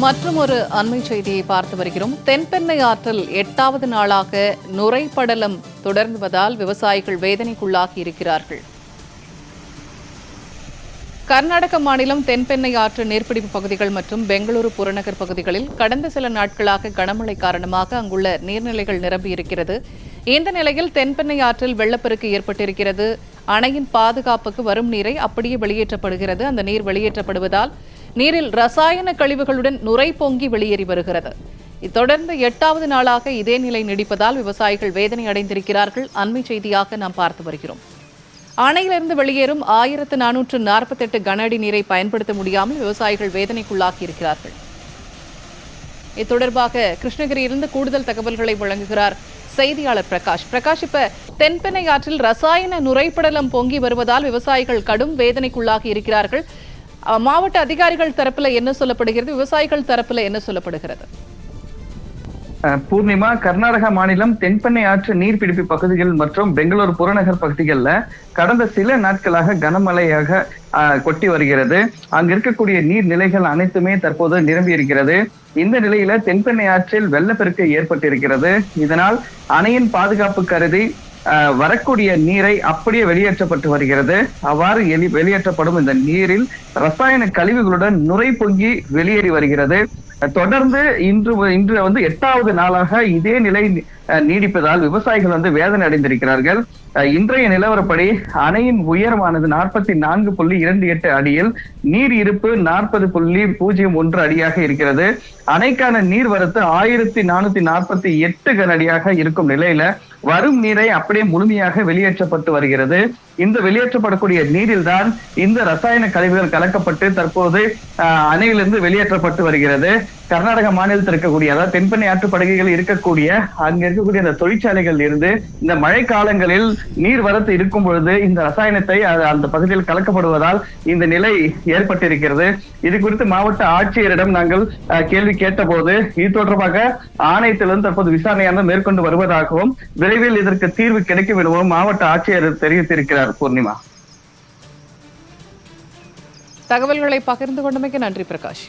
மற்றும் ஒரு அண்மை செய்தியை பார்த்து வருகிறோம். தென்பெண்ணை ஆற்றில் 8வது நாளாக நுரைப்படலம் தொடர்வதால் விவசாயிகள் வேதனைக்குள்ளாகி இருக்கிறார்கள். கர்நாடக மாநிலம் தென்பெண்ணை ஆற்று நீர்பிடிப்பு பகுதிகள் மற்றும் பெங்களூரு புறநகர் பகுதிகளில் கடந்த சில நாட்களாக கனமழை காரணமாக அங்குள்ள நீர்நிலைகள் நிரம்பியிருக்கிறது. இந்த நிலையில் தென்பெண்ணை ஆற்றில் வெள்ளப்பெருக்கு ஏற்பட்டிருக்கிறது. அணையின் பாதுகாப்புக்கு வரும் நீரை அப்படியே வெளியேற்றப்படுகிறது. அந்த நீர் வெளியேற்றப்படுவதால் நீரில் ரசாயன கழிவுகளுடன் நுரை பொங்கி வெளியேறி வருகிறது. தொடர்ந்து 8வது நாளாக இதே நிலை நீடிப்பதால் விவசாயிகள் வேதனை அடைந்திருக்கிறார்கள். அண்மை செய்தியாக நாம் பார்த்து வருகிறோம். அணையிலிருந்து வெளியேறும் 1448 கன அடி நீரை பயன்படுத்த முடியாமல் விவசாயிகள் வேதனைக்குள்ளாகி இருக்கிறார்கள். இது தொடர்பாக கிருஷ்ணகிரியிலிருந்து கூடுதல் தகவல்களை வழங்குகிறார் செய்தியாளர் பிரகாஷ். பிரகாஷ், இப்ப தென்பெண்ணை ஆற்றில் ரசாயன நுரைப்படலம் பொங்கி வருவதால் விவசாயிகள் கடும் வேதனைக்குள்ளாகி இருக்கிறார்கள். மாவட்ட அதிகாரிகள் தரப்புல என்ன சொல்லப்படுகிறது, விவசாயிகள் தரப்புல என்ன சொல்லப்படுகிறது? பூர்ணிமா, கர்நாடக மாநிலம் தென்பெண்ணை ஆற்று நீர்பிடிப்பு பகுதிகள் மற்றும் பெங்களூரு புறநகர் பகுதிகளில் கடந்த சில நாட்களாக கனமழையாக கொட்டி வருகிறது. அங்க இருக்கக்கூடிய நீர்நிலைகள் அனைத்துமே தற்போது நிரம்பி இருக்கிறது. இந்த நிலையில தென்பெண்ணை ஆற்றில் வெள்ளப்பெருக்கு ஏற்பட்டிருக்கிறது. இதனால் அணையின் பாதுகாப்பு கருதி வரக்கூடிய நீரை அப்படியே வெளியேற்றப்பட்டு வருகிறது. அவ்வாறு வெளியேற்றப்படும் இந்த நீரில் ரசாயன கழிவுகளுடன் நுரை பொங்கி வெளியேறி வருகிறது. தொடர்ந்து இன்று 8வது நாளாக இதே நிலை நீடிப்பதால் விவசாயிகள் வேதனை அடைந்திருக்கிறார்கள். இன்றைய நிலவரப்படி அணையின் உயரமானது 44.28 அடியில் நீர் இருப்பு 40.01 அடியாக இருக்கிறது. அணைக்கான நீர்வரத்து 1448 கன அடியாக இருக்கும் நிலையில வரும் நீரை அப்படியே முழுமையாக வெளியேற்றப்பட்டு வருகிறது. இந்த வெளியேற்றப்படக்கூடிய நீரில் தான் இந்த ரசாயன கழிவுகள் கலக்கப்பட்டு தற்போது அணையிலிருந்து வெளியேற்றப்பட்டு வருகிறது. கர்நாடக மாநிலத்தில் இருக்கக்கூடிய, அதாவது தென்பெண்ணை ஆற்று படுகைகள் இருக்கக்கூடிய அங்க இருக்கக்கூடிய அந்த தொழிற்சாலைகள் இருந்து இந்த மழை காலங்களில் நீர் வரத்து இருக்கும் பொழுது இந்த ரசாயனத்தை அந்த பகுதியில் கலக்கப்படுவதால் இந்த நிலை ஏற்பட்டிருக்கிறது. இது குறித்து மாவட்ட ஆட்சியரிடம் நாங்கள் கேள்வி கேட்ட போது இது தொடர்பாக ஆணையத்திலிருந்து தற்போது விசாரணையானது மேற்கொண்டு வருவதாகவும் விரைவில் இதற்கு தீர்வு கிடைக்கும் எனவும் மாவட்ட ஆட்சியர் தெரிவித்திருக்கிறார். பூர்ணிமா, தகவல்களை பகிர்ந்து கொண்டமைக்கு நன்றி பிரகாஷ்.